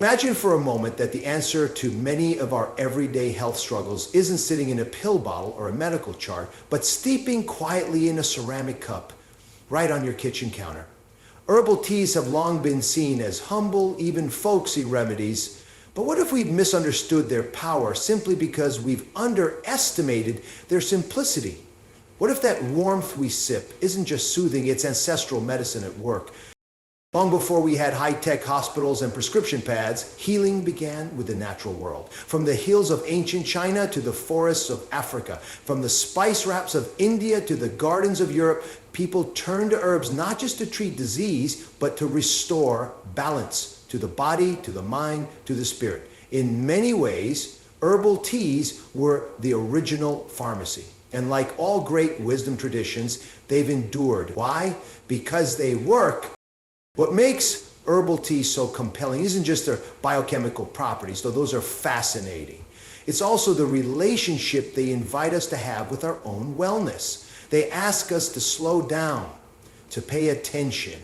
Imagine for a moment that the answer to many of our everyday health struggles isn't sitting in a pill bottle or a medical chart, but steeping quietly in a ceramic cup right on your kitchen counter. Herbal teas have long been seen as humble, even folksy remedies, but what if we've misunderstood their power simply because we've underestimated their simplicity? What if that warmth we sip isn't just soothing, it's ancestral medicine at work? Long before we had high-tech hospitals and prescription pads, healing began with the natural world. From the hills of ancient China to the forests of Africa, from the spice wraps of India to the gardens of Europe, people turned to herbs not just to treat disease, but to restore balance to the body, to the mind, to the spirit. In many ways, herbal teas were the original pharmacy. And like all great wisdom traditions, they've endured. Why? Because they work. What makes herbal tea so compelling isn't just their biochemical properties, though those are fascinating. It's also the relationship they invite us to have with our own wellness. They ask us to slow down, to pay attention,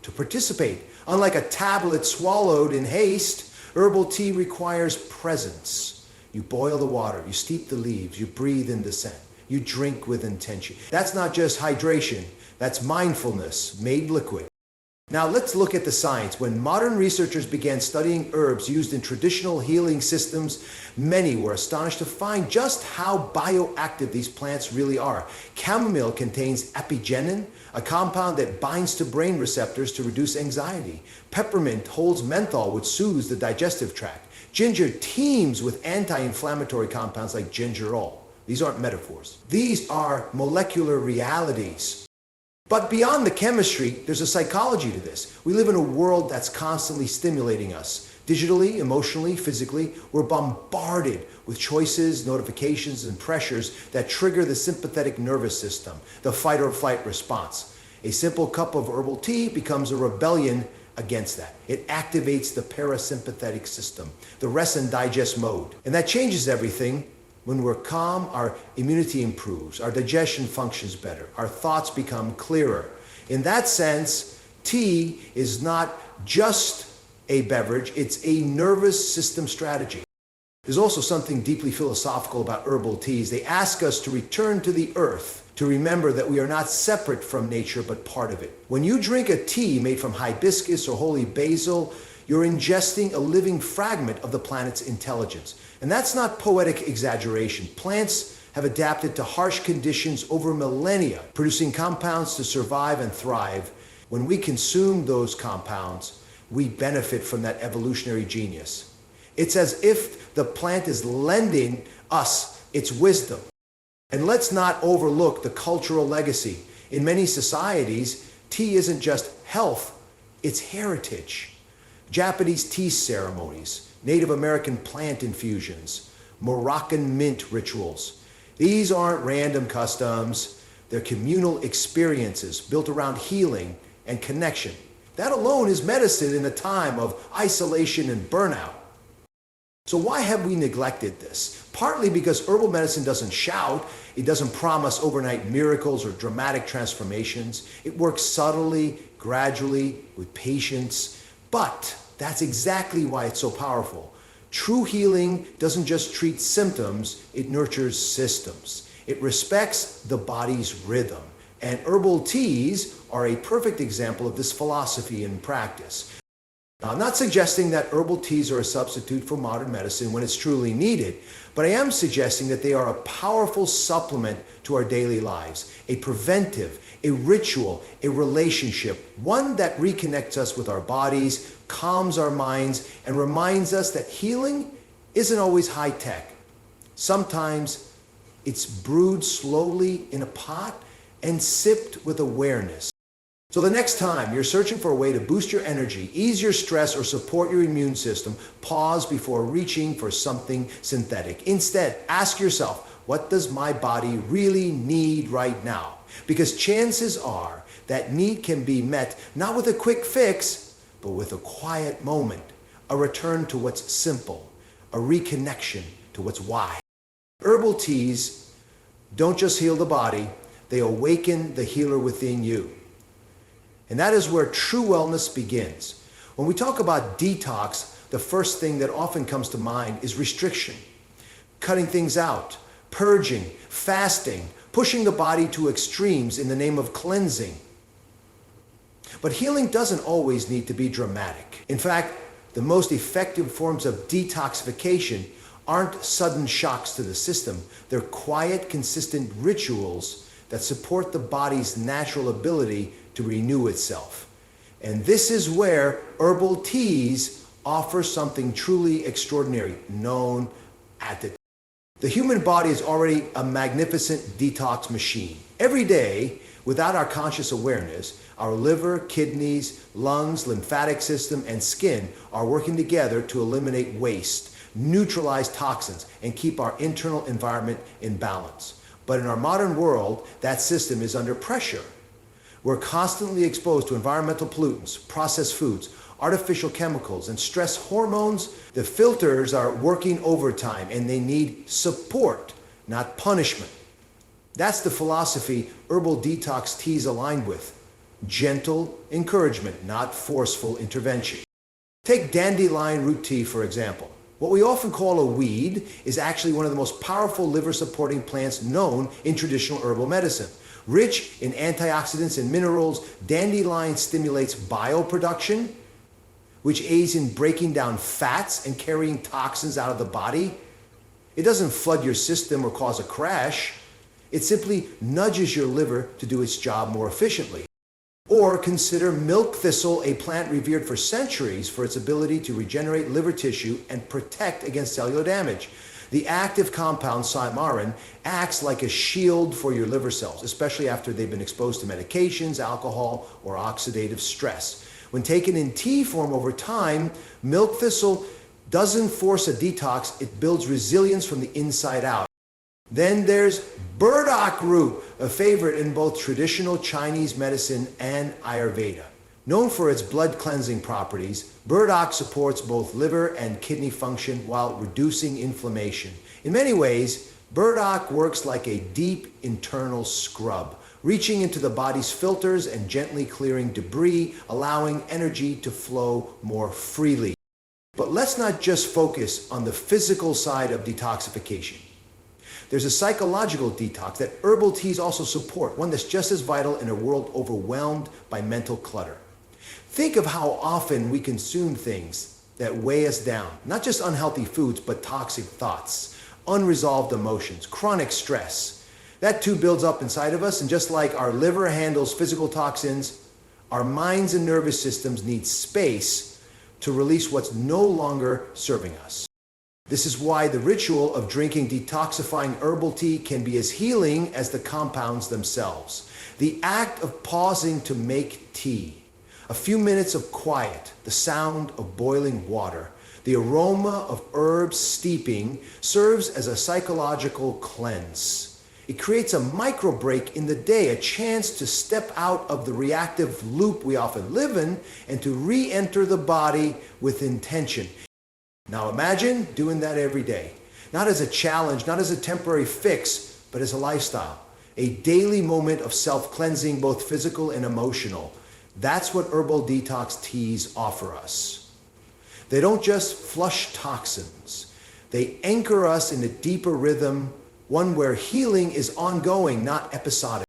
to participate. Unlike a tablet swallowed in haste, herbal tea requires presence. You boil the water, you steep the leaves, you breathe in the scent, you drink with intention. That's not just hydration, that's mindfulness made liquid. Now let's look at the science. When modern researchers began studying herbs used in traditional healing systems, many were astonished to find just how bioactive these plants really are. Chamomile contains apigenin, a compound that binds to brain receptors to reduce anxiety. Peppermint holds menthol, which soothes the digestive tract. Ginger teems with anti-inflammatory compounds like gingerol. These aren't metaphors. These are molecular realities. But beyond the chemistry, there's a psychology to this. We live in a world that's constantly stimulating us. Digitally, emotionally, physically, we're bombarded with choices, notifications, and pressures that trigger the sympathetic nervous system, the fight or flight response. A simple cup of herbal tea becomes a rebellion against that. It activates the parasympathetic system, the rest and digest mode. And that changes everything. When we're calm, our immunity improves, our digestion functions better, our thoughts become clearer. In that sense, tea is not just a beverage, it's a nervous system strategy. There's also something deeply philosophical about herbal teas. They ask us to return to the earth, to remember that we are not separate from nature, but part of it. When you drink a tea made from hibiscus or holy basil, you're ingesting a living fragment of the planet's intelligence. And that's not poetic exaggeration. Plants have adapted to harsh conditions over millennia, producing compounds to survive and thrive. When we consume those compounds, we benefit from that evolutionary genius. It's as if the plant is lending us its wisdom. And let's not overlook the cultural legacy. In many societies, tea isn't just health, it's heritage. Japanese tea ceremonies, Native American plant infusions, Moroccan mint rituals. These aren't random customs, they're communal experiences built around healing and connection. That alone is medicine in a time of isolation and burnout. So why have we neglected this? Partly because herbal medicine doesn't shout, it doesn't promise overnight miracles or dramatic transformations. It works subtly, gradually, with patience. But that's exactly why it's so powerful. True healing doesn't just treat symptoms, it nurtures systems. It respects the body's rhythm. And herbal teas are a perfect example of this philosophy in practice. Now, I'm not suggesting that herbal teas are a substitute for modern medicine when it's truly needed, but I am suggesting that they are a powerful supplement to our daily lives, a preventive, a ritual, a relationship, one that reconnects us with our bodies, calms our minds, and reminds us that healing isn't always high tech. Sometimes it's brewed slowly in a pot and sipped with awareness. So the next time you're searching for a way to boost your energy, ease your stress, or support your immune system, pause before reaching for something synthetic. Instead, ask yourself, what does my body really need right now? Because chances are that need can be met not with a quick fix, but with a quiet moment, a return to what's simple, a reconnection to what's why. Herbal teas don't just heal the body, they awaken the healer within you. And that is where true wellness begins. When we talk about detox, the first thing that often comes to mind is restriction. Cutting things out, purging, fasting, pushing the body to extremes in the name of cleansing. But healing doesn't always need to be dramatic. In fact, the most effective forms of detoxification aren't sudden shocks to the system. They're quiet, consistent rituals that support the body's natural ability to renew itself. And this is where herbal teas offer something truly extraordinary, known as the human body is already a magnificent detox machine. Every day, without our conscious awareness, our liver, kidneys, lungs, lymphatic system, and skin are working together to eliminate waste, neutralize toxins, and keep our internal environment in balance. But in our modern world, that system is under pressure. We're constantly exposed to environmental pollutants, processed foods, artificial chemicals, and stress hormones. The filters are working overtime and they need support, not punishment. That's the philosophy herbal detox teas align with. Gentle encouragement, not forceful intervention. Take dandelion root tea, for example. What we often call a weed is actually one of the most powerful liver-supporting plants known in traditional herbal medicine. Rich in antioxidants and minerals, dandelion stimulates bioproduction, which aids in breaking down fats and carrying toxins out of the body. It doesn't flood your system or cause a crash. It simply nudges your liver to do its job more efficiently. Or consider milk thistle, a plant revered for centuries for its ability to regenerate liver tissue and protect against cellular damage. The active compound cymarin acts like a shield for your liver cells, especially after they've been exposed to medications, alcohol, or oxidative stress. When taken in tea form over time, milk thistle doesn't force a detox, it builds resilience from the inside out. Then there's burdock root, a favorite in both traditional Chinese medicine and Ayurveda. Known for its blood cleansing properties, burdock supports both liver and kidney function while reducing inflammation. In many ways, burdock works like a deep internal scrub, reaching into the body's filters and gently clearing debris, allowing energy to flow more freely. But let's not just focus on the physical side of detoxification. There's a psychological detox that herbal teas also support, one that's just as vital in a world overwhelmed by mental clutter. Think of how often we consume things that weigh us down, not just unhealthy foods, but toxic thoughts, unresolved emotions, chronic stress. That too builds up inside of us, and just like our liver handles physical toxins, our minds and nervous systems need space to release what's no longer serving us. This is why the ritual of drinking detoxifying herbal tea can be as healing as the compounds themselves. The act of pausing to make tea, a few minutes of quiet, the sound of boiling water, the aroma of herbs steeping serves as a psychological cleanse. It creates a micro break in the day, a chance to step out of the reactive loop we often live in and to re-enter the body with intention. Now imagine doing that every day, not as a challenge, not as a temporary fix, but as a lifestyle, a daily moment of self-cleansing, both physical and emotional. That's what herbal detox teas offer us. They don't just flush toxins. They anchor us in a deeper rhythm, one where healing is ongoing, not episodic.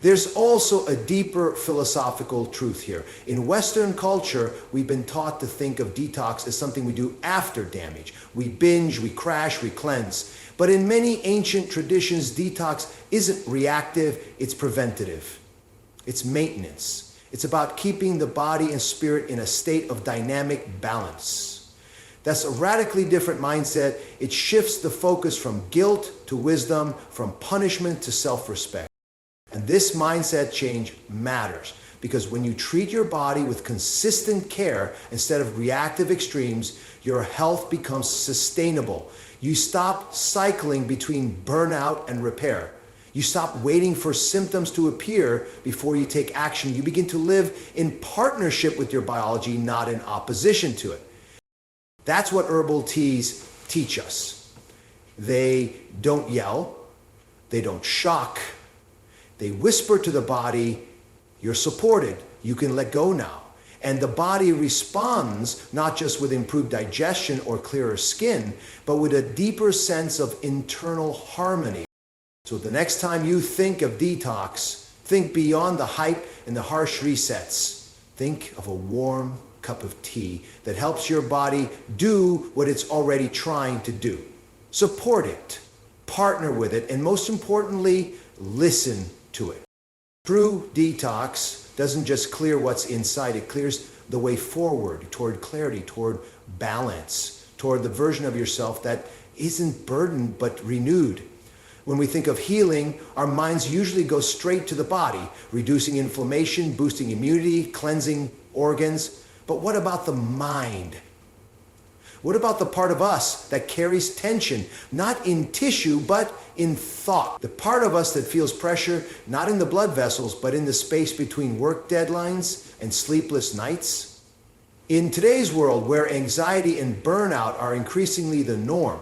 There's also a deeper philosophical truth here. In Western culture, we've been taught to think of detox as something we do after damage. We binge, we crash, we cleanse. But in many ancient traditions, detox isn't reactive, it's preventative. It's maintenance. It's about keeping the body and spirit in a state of dynamic balance. That's a radically different mindset. It shifts the focus from guilt to wisdom, from punishment to self-respect. And this mindset change matters because when you treat your body with consistent care instead of reactive extremes, your health becomes sustainable. You stop cycling between burnout and repair. You stop waiting for symptoms to appear before you take action. You begin to live in partnership with your biology, not in opposition to it. That's what herbal teas teach us. They don't yell. They don't shock. They whisper to the body, you're supported. You can let go now. And the body responds not just with improved digestion or clearer skin, but with a deeper sense of internal harmony. So the next time you think of detox, think beyond the hype and the harsh resets. Think of a warm cup of tea that helps your body do what it's already trying to do. Support it, partner with it, and most importantly, listen to it. True detox doesn't just clear what's inside, it clears the way forward toward clarity, toward balance, toward the version of yourself that isn't burdened but renewed. When we think of healing, our minds usually go straight to the body, reducing inflammation, boosting immunity, cleansing organs. But what about the mind? What about the part of us that carries tension, not in tissue, but in thought? The part of us that feels pressure, not in the blood vessels, but in the space between work deadlines and sleepless nights? In today's world, where anxiety and burnout are increasingly the norm,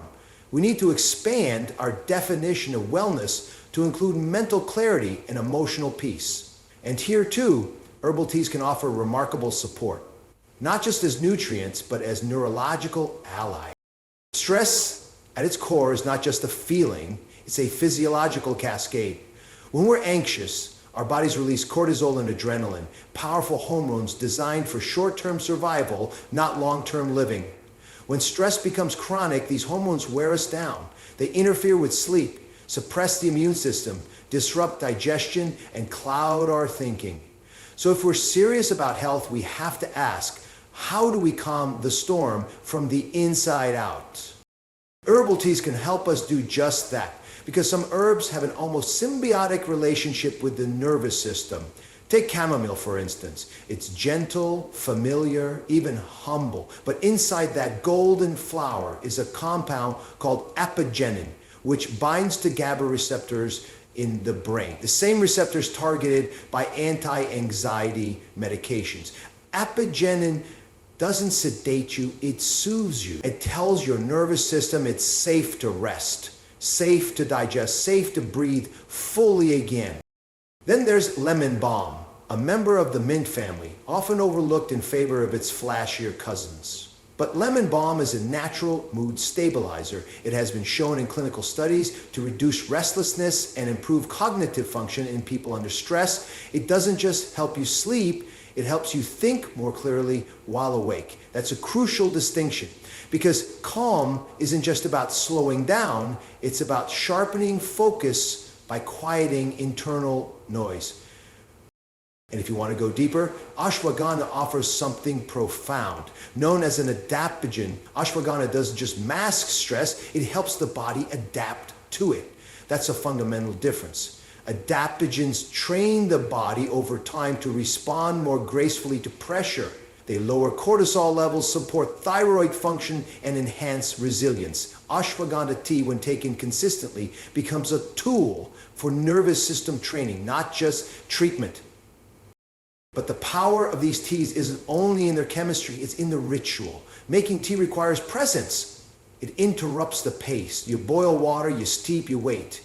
we need to expand our definition of wellness to include mental clarity and emotional peace. And here too, herbal teas can offer remarkable support, not just as nutrients, but as neurological allies. Stress at its core is not just a feeling, it's a physiological cascade. When we're anxious, our bodies release cortisol and adrenaline, powerful hormones designed for short-term survival, not long-term living. When stress becomes chronic, these hormones wear us down. They interfere with sleep, suppress the immune system, disrupt digestion, and cloud our thinking. So if we're serious about health, we have to ask, how do we calm the storm from the inside out? Herbal teas can help us do just that, because some herbs have an almost symbiotic relationship with the nervous system. Take chamomile, for instance. It's gentle, familiar, even humble. But inside that golden flower is a compound called apigenin, which binds to GABA receptors in the brain. The same receptors targeted by anti-anxiety medications. Apigenin doesn't sedate you, it soothes you. It tells your nervous system it's safe to rest, safe to digest, safe to breathe fully again. Then there's lemon balm, a member of the mint family, often overlooked in favor of its flashier cousins. But lemon balm is a natural mood stabilizer. It has been shown in clinical studies to reduce restlessness and improve cognitive function in people under stress. It doesn't just help you sleep, it helps you think more clearly while awake. That's a crucial distinction, because calm isn't just about slowing down, it's about sharpening focus by quieting internal noise. And if you want to go deeper, ashwagandha offers something profound. Known as an adaptogen, ashwagandha doesn't just mask stress, it helps the body adapt to it. That's a fundamental difference. Adaptogens train the body over time to respond more gracefully to pressure. They lower cortisol levels, support thyroid function, and enhance resilience. Ashwagandha tea, when taken consistently, becomes a tool for nervous system training, not just treatment. But the power of these teas isn't only in their chemistry, it's in the ritual. Making tea requires presence. It interrupts the pace. You boil water, you steep, you wait.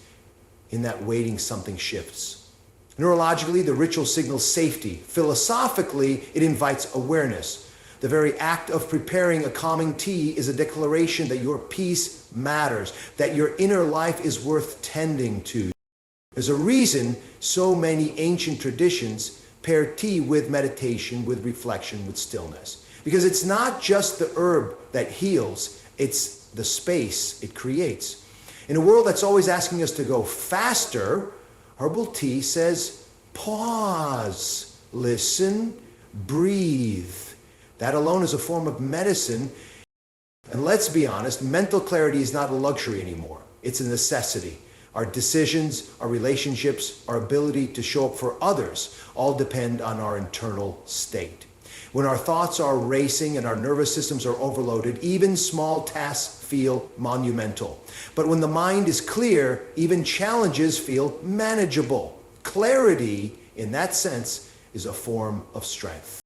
In that waiting, something shifts. Neurologically, the ritual signals safety. Philosophically, it invites awareness. The very act of preparing a calming tea is a declaration that your peace matters, that your inner life is worth tending to. There's a reason so many ancient traditions pair tea with meditation, with reflection, with stillness. Because it's not just the herb that heals, it's the space it creates. In a world that's always asking us to go faster, herbal tea says, pause, listen, breathe. That alone is a form of medicine. And let's be honest, mental clarity is not a luxury anymore. It's a necessity. Our decisions, our relationships, our ability to show up for others all depend on our internal state. When our thoughts are racing and our nervous systems are overloaded, even small tasks feel monumental. But when the mind is clear, even challenges feel manageable. Clarity, in that sense, is a form of strength.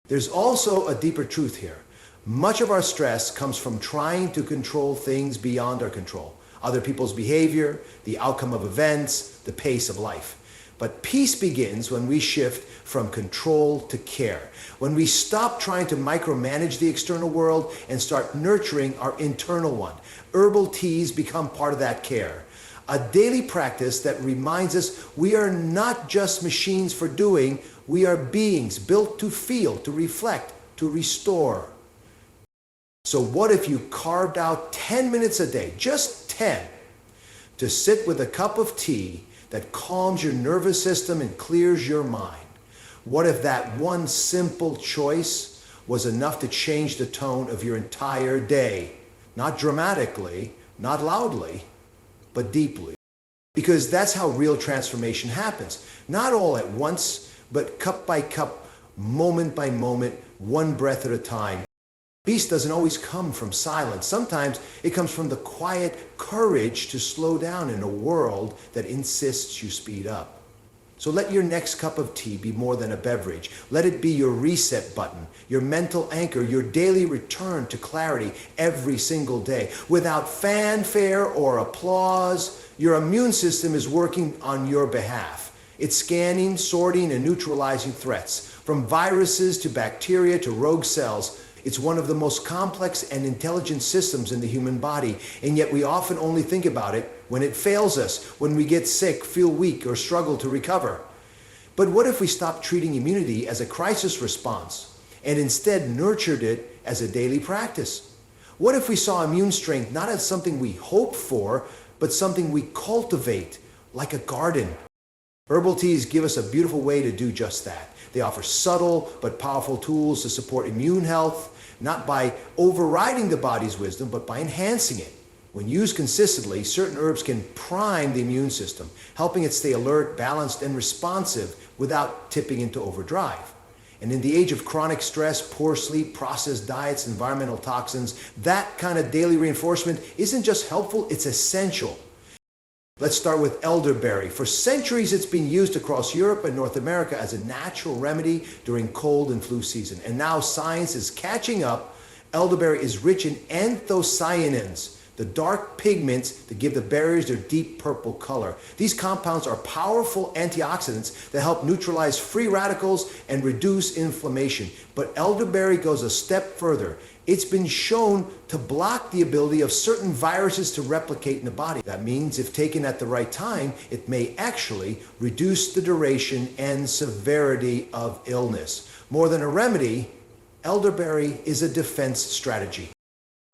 There's also a deeper truth here. Much of our stress comes from trying to control things beyond our control. Other people's behavior, the outcome of events, the pace of life. But peace begins when we shift from control to care, when we stop trying to micromanage the external world and start nurturing our internal one. Herbal teas become part of that care. A daily practice that reminds us we are not just machines for doing, we are beings built to feel, to reflect, to restore. So what if you carved out 10 minutes a day, just 10, to sit with a cup of tea that calms your nervous system and clears your mind? What if that one simple choice was enough to change the tone of your entire day? Not dramatically, not loudly, but deeply. Because that's how real transformation happens. Not all at once, but cup by cup, moment by moment, one breath at a time. Peace doesn't always come from silence. Sometimes it comes from the quiet courage to slow down in a world that insists you speed up. So let your next cup of tea be more than a beverage. Let it be your reset button, your mental anchor, your daily return to clarity every single day. Without fanfare or applause, your immune system is working on your behalf. It's scanning, sorting, and neutralizing threats, from viruses to bacteria to rogue cells. It's one of the most complex and intelligent systems in the human body, and yet we often only think about it when it fails us, when we get sick, feel weak, or struggle to recover. But what if we stopped treating immunity as a crisis response and instead nurtured it as a daily practice? What if we saw immune strength not as something we hope for, but something we cultivate, like a garden? Herbal teas give us a beautiful way to do just that. They offer subtle but powerful tools to support immune health, not by overriding the body's wisdom, but by enhancing it. When used consistently, certain herbs can prime the immune system, helping it stay alert, balanced, and responsive without tipping into overdrive. And in the age of chronic stress, poor sleep, processed diets, environmental toxins, that kind of daily reinforcement isn't just helpful, it's essential. Let's start with elderberry. For centuries, it's been used across Europe and North America as a natural remedy during cold and flu season. And now science is catching up. Elderberry is rich in anthocyanins, the dark pigments that give the berries their deep purple color. These compounds are powerful antioxidants that help neutralize free radicals and reduce inflammation. But elderberry goes a step further. It's been shown to block the ability of certain viruses to replicate in the body. That means if taken at the right time, it may actually reduce the duration and severity of illness. More than a remedy, elderberry is a defense strategy.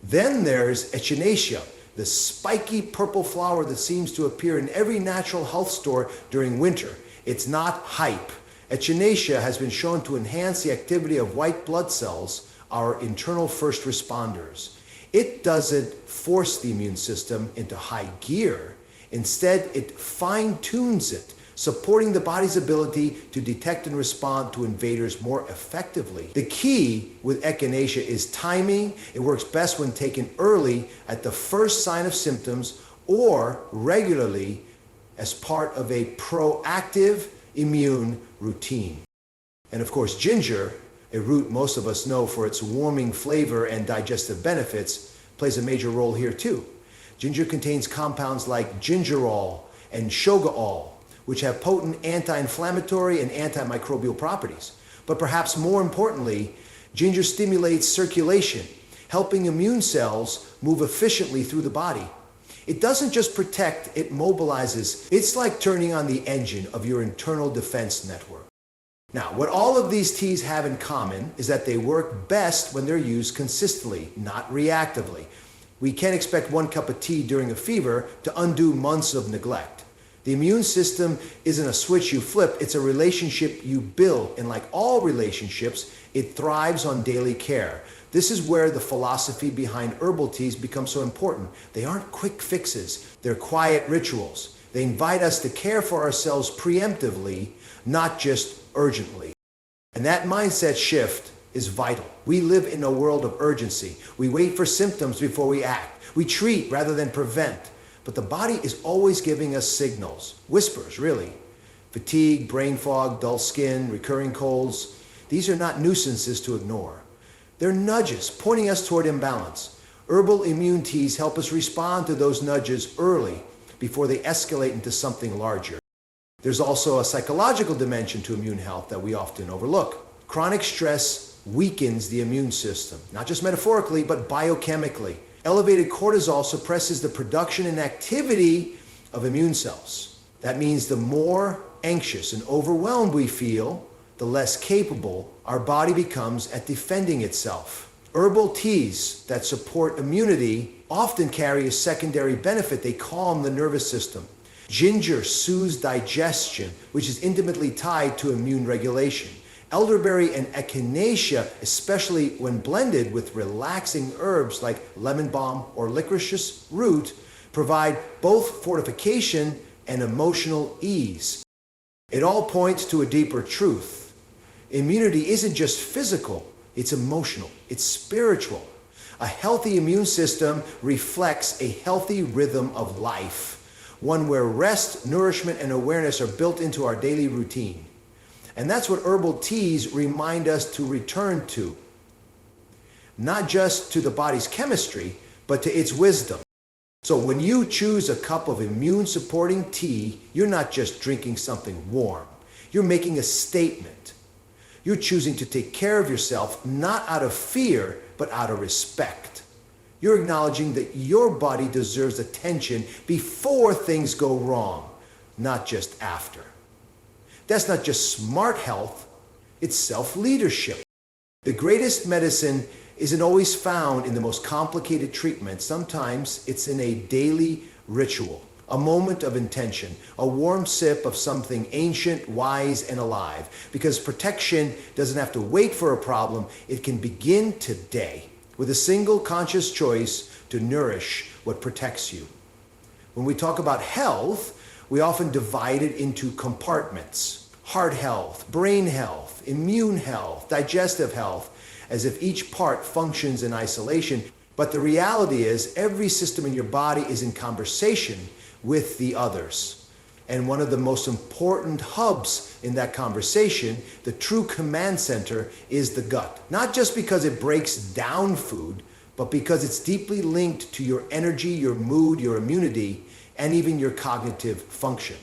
Then there's echinacea, the spiky purple flower that seems to appear in every natural health store during winter. It's not hype. Echinacea has been shown to enhance the activity of white blood cells, our internal first responders. It doesn't force the immune system into high gear. Instead, it fine-tunes it, supporting the body's ability to detect and respond to invaders more effectively. The key with echinacea is timing. It works best when taken early at the first sign of symptoms or regularly as part of a proactive immune routine. And of course, ginger, a root most of us know for its warming flavor and digestive benefits, plays a major role here too. Ginger contains compounds like gingerol and shogaol, which have potent anti-inflammatory and antimicrobial properties. But perhaps more importantly, ginger stimulates circulation, helping immune cells move efficiently through the body. It doesn't just protect, it mobilizes. It's like turning on the engine of your internal defense network. Now, what all of these teas have in common is that they work best when they're used consistently, not reactively. We can't expect one cup of tea during a fever to undo months of neglect. The immune system isn't a switch you flip, it's a relationship you build. And like all relationships, it thrives on daily care. This is where the philosophy behind herbal teas becomes so important. They aren't quick fixes, they're quiet rituals. They invite us to care for ourselves preemptively, not just urgently. And that mindset shift is vital. We live in a world of urgency. We wait for symptoms before we act. We treat rather than prevent. But the body is always giving us signals, whispers really. Fatigue, brain fog, dull skin, recurring colds. These are not nuisances to ignore. They're nudges pointing us toward imbalance. Herbal immune teas help us respond to those nudges early before they escalate into something larger. There's also a psychological dimension to immune health that we often overlook. Chronic stress weakens the immune system, not just metaphorically, but biochemically. Elevated cortisol suppresses the production and activity of immune cells. That means the more anxious and overwhelmed we feel, the less capable our body becomes at defending itself. Herbal teas that support immunity often carry a secondary benefit. They calm the nervous system. Ginger soothes digestion, which is intimately tied to immune regulation. Elderberry and echinacea, especially when blended with relaxing herbs like lemon balm or licorice root, provide both fortification and emotional ease. It all points to a deeper truth. Immunity isn't just physical, it's emotional, it's spiritual. A healthy immune system reflects a healthy rhythm of life, one where rest, nourishment, and awareness are built into our daily routine. And that's what herbal teas remind us to return to. Not just to the body's chemistry, but to its wisdom. So when you choose a cup of immune-supporting tea, you're not just drinking something warm. You're making a statement. You're choosing to take care of yourself, not out of fear, but out of respect. You're acknowledging that your body deserves attention before things go wrong, not just after. That's not just smart health, it's self-leadership. The greatest medicine isn't always found in the most complicated treatment. Sometimes it's in a daily ritual, a moment of intention, a warm sip of something ancient, wise, and alive. Because protection doesn't have to wait for a problem, it can begin today with a single conscious choice to nourish what protects you. When we talk about health, we often divide it into compartments. Heart health, brain health, immune health, digestive health, as if each part functions in isolation. But the reality is every system in your body is in conversation with the others. And one of the most important hubs in that conversation, the true command center, is the gut. Not just because it breaks down food, but because it's deeply linked to your energy, your mood, your immunity, and even your cognitive function.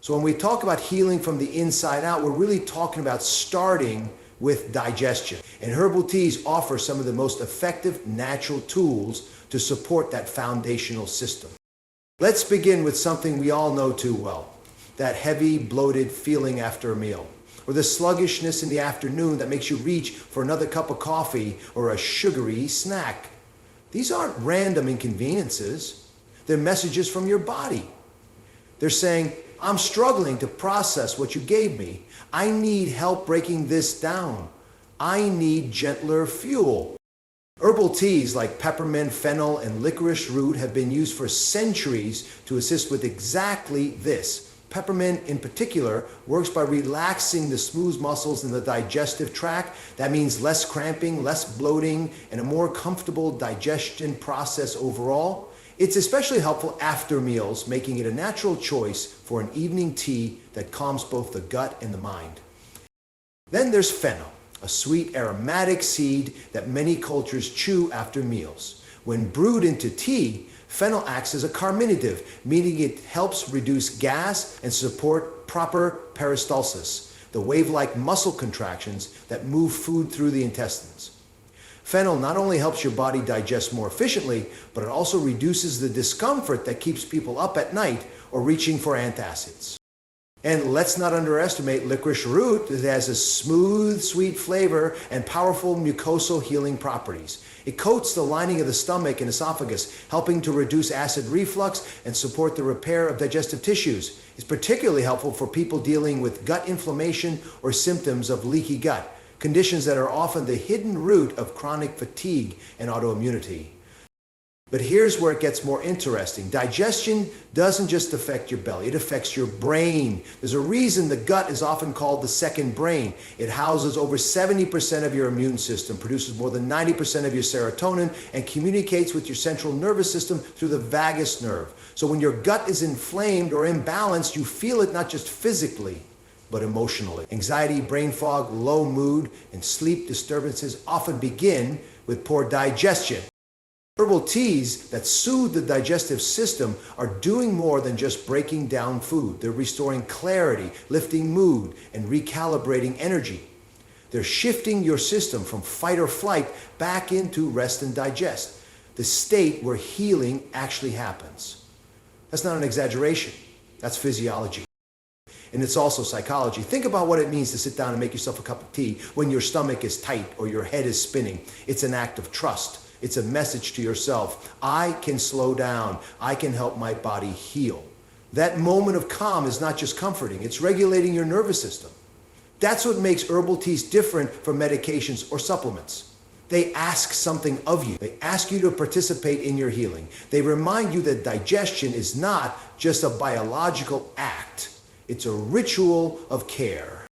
So when we talk about healing from the inside out, we're really talking about starting with digestion. And herbal teas offer some of the most effective natural tools to support that foundational system. Let's begin with something we all know too well, that heavy, bloated feeling after a meal, or the sluggishness in the afternoon that makes you reach for another cup of coffee or a sugary snack. These aren't random inconveniences. They're messages from your body. They're saying, I'm struggling to process what you gave me. I need help breaking this down. I need gentler fuel. Herbal teas like peppermint, fennel, and licorice root have been used for centuries to assist with exactly this. Peppermint in particular works by relaxing the smooth muscles in the digestive tract. That means less cramping, less bloating, and a more comfortable digestion process overall. It's especially helpful after meals, making it a natural choice for an evening tea that calms both the gut and the mind. Then there's fennel, a sweet aromatic seed that many cultures chew after meals. When brewed into tea, fennel acts as a carminative, meaning it helps reduce gas and support proper peristalsis, the wave-like muscle contractions that move food through the intestines. Fennel not only helps your body digest more efficiently, but it also reduces the discomfort that keeps people up at night or reaching for antacids. And let's not underestimate licorice root. It has a smooth, sweet flavor and powerful mucosal healing properties. It coats the lining of the stomach and esophagus, helping to reduce acid reflux and support the repair of digestive tissues. It's particularly helpful for people dealing with gut inflammation or symptoms of leaky gut, conditions that are often the hidden root of chronic fatigue and autoimmunity. But here's where it gets more interesting. Digestion doesn't just affect your belly, it affects your brain. There's a reason the gut is often called the second brain. It houses over 70% of your immune system, produces more than 90% of your serotonin, and communicates with your central nervous system through the vagus nerve. So when your gut is inflamed or imbalanced, you feel it not just physically, but emotionally. Anxiety, brain fog, low mood, and sleep disturbances often begin with poor digestion. Herbal teas that soothe the digestive system are doing more than just breaking down food. They're restoring clarity, lifting mood, and recalibrating energy. They're shifting your system from fight or flight back into rest and digest, the state where healing actually happens. That's not an exaggeration. That's physiology. And it's also psychology. Think about what it means to sit down and make yourself a cup of tea when your stomach is tight or your head is spinning. It's an act of trust. It's a message to yourself. I can slow down. I can help my body heal. That moment of calm is not just comforting. It's regulating your nervous system. That's what makes herbal teas different from medications or supplements. They ask something of you. They ask you to participate in your healing. They remind you that digestion is not just a biological act. It's a ritual of care.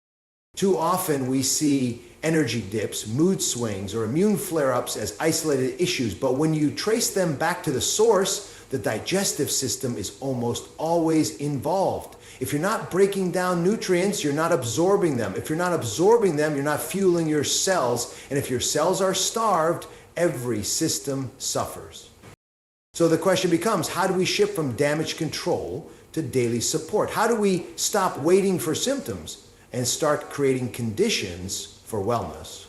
Too often we see energy dips, mood swings, or immune flare-ups as isolated issues, but when you trace them back to the source, the digestive system is almost always involved. If you're not breaking down nutrients, you're not absorbing them. If you're not absorbing them, you're not fueling your cells, and if your cells are starved, every system suffers. So the question becomes, how do we shift from damage control to daily support? How do we stop waiting for symptoms and start creating conditions for wellness?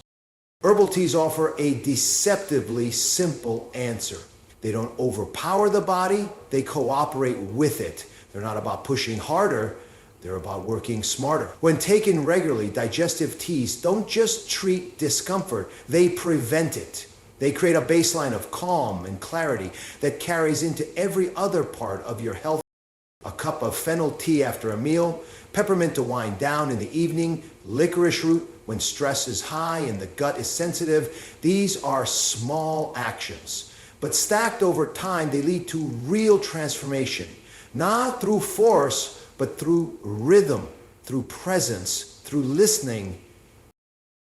Herbal teas offer a deceptively simple answer. They don't overpower the body, they cooperate with it. They're not about pushing harder, they're about working smarter. When taken regularly, digestive teas don't just treat discomfort, they prevent it. They create a baseline of calm and clarity that carries into every other part of your health. A cup of fennel tea after a meal, peppermint to wind down in the evening, licorice root when stress is high and the gut is sensitive. These are small actions, but stacked over time, they lead to real transformation, not through force, but through rhythm, through presence, through listening.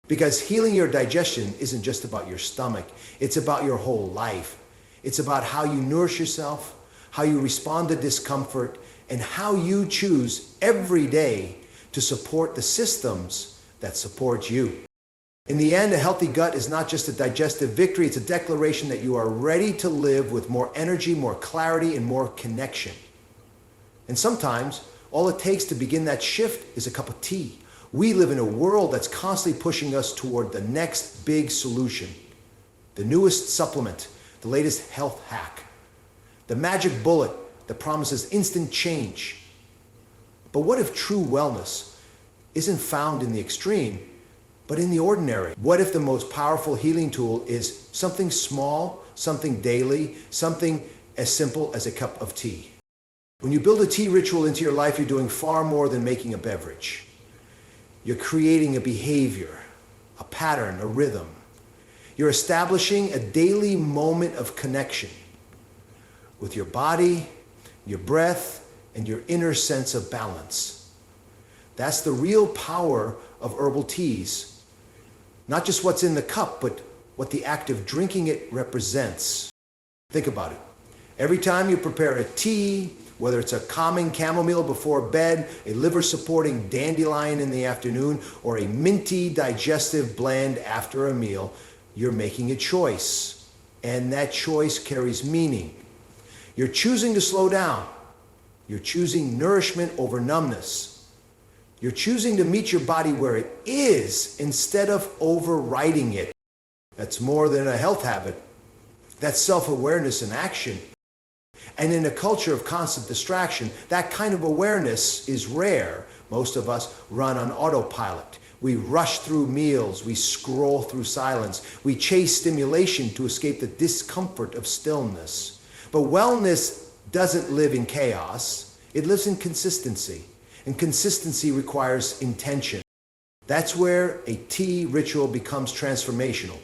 Because healing your digestion isn't just about your stomach, it's about your whole life. It's about how you nourish yourself, how you respond to discomfort, and how you choose every day to support the systems that support you. In the end, a healthy gut is not just a digestive victory, it's a declaration that you are ready to live with more energy, more clarity, and more connection. And sometimes, all it takes to begin that shift is a cup of tea. We live in a world that's constantly pushing us toward the next big solution, the newest supplement, the latest health hack, the magic bullet that promises instant change. But what if true wellness isn't found in the extreme, but in the ordinary? What if the most powerful healing tool is something small, something daily, something as simple as a cup of tea? When you build a tea ritual into your life, you're doing far more than making a beverage. You're creating a behavior, a pattern, a rhythm. You're establishing a daily moment of connection with your body, your breath, and your inner sense of balance. That's the real power of herbal teas. Not just what's in the cup, but what the act of drinking it represents. Think about it. Every time you prepare a tea, whether it's a calming chamomile before bed, a liver-supporting dandelion in the afternoon, or a minty digestive blend after a meal, you're making a choice. And that choice carries meaning. You're choosing to slow down. You're choosing nourishment over numbness. You're choosing to meet your body where it is instead of overriding it. That's more than a health habit. That's self-awareness in action. And in a culture of constant distraction, that kind of awareness is rare. Most of us run on autopilot. We rush through meals. We scroll through silence. We chase stimulation to escape the discomfort of stillness. But wellness doesn't live in chaos. It lives in consistency. And consistency requires intention. That's where a tea ritual becomes transformational.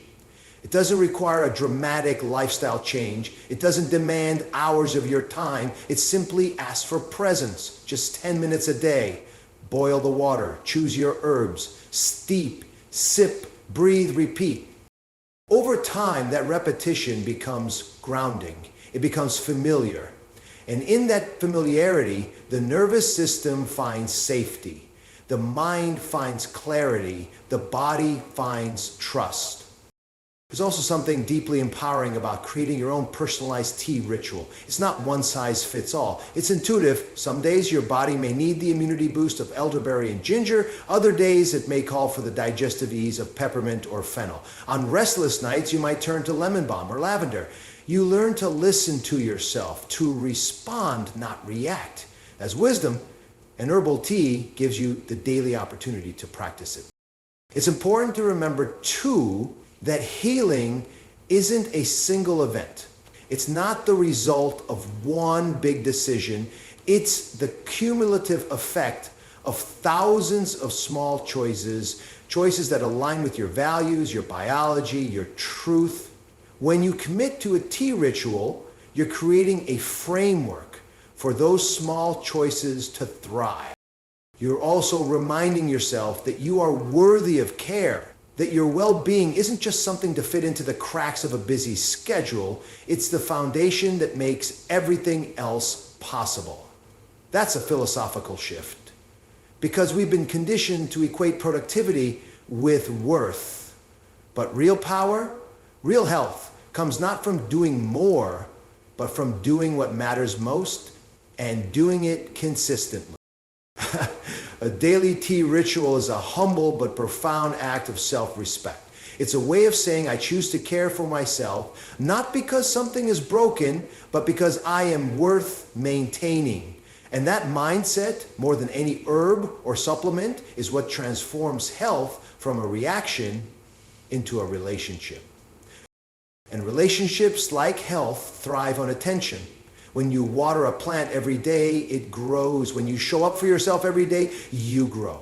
It doesn't require a dramatic lifestyle change. It doesn't demand hours of your time. It simply asks for presence. Just 10 minutes a day. Boil the water. Choose your herbs. Steep, sip, breathe, repeat. Over time, that repetition becomes grounding. It becomes familiar. And in that familiarity, the nervous system finds safety. The mind finds clarity. The body finds trust. There's also something deeply empowering about creating your own personalized tea ritual. It's not one size fits all. It's intuitive. Some days your body may need the immunity boost of elderberry and ginger. Other days it may call for the digestive ease of peppermint or fennel. On restless nights, you might turn to lemon balm or lavender. You learn to listen to yourself, to respond, not react. As wisdom, an herbal tea gives you the daily opportunity to practice it. It's important to remember, too, that healing isn't a single event. It's not the result of one big decision. It's the cumulative effect of thousands of small choices, choices that align with your values, your biology, your truth. When you commit to a tea ritual, you're creating a framework for those small choices to thrive. You're also reminding yourself that you are worthy of care, that your well-being isn't just something to fit into the cracks of a busy schedule. It's the foundation that makes everything else possible. That's a philosophical shift, because we've been conditioned to equate productivity with worth. But real power, real health, comes not from doing more, but from doing what matters most and doing it consistently. A daily tea ritual is a humble but profound act of self-respect. It's a way of saying I choose to care for myself, not because something is broken, but because I am worth maintaining. And that mindset, more than any herb or supplement, is what transforms health from a reaction into a relationship. And relationships, like health, thrive on attention. When you water a plant every day, it grows. When you show up for yourself every day, you grow.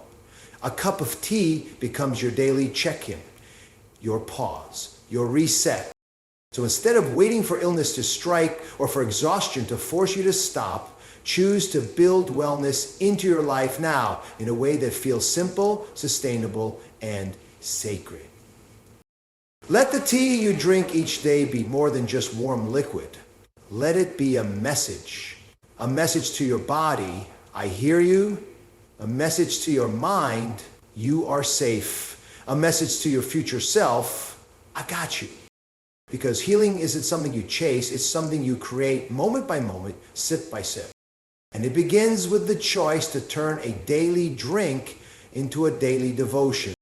A cup of tea becomes your daily check-in, your pause, your reset. So instead of waiting for illness to strike or for exhaustion to force you to stop, choose to build wellness into your life now in a way that feels simple, sustainable, and sacred. Let the tea you drink each day be more than just warm liquid. Let it be a message to your body, I hear you, a message to your mind, you are safe, a message to your future self, I got you. Because healing isn't something you chase, it's something you create moment by moment, sip by sip. And it begins with the choice to turn a daily drink into a daily devotion.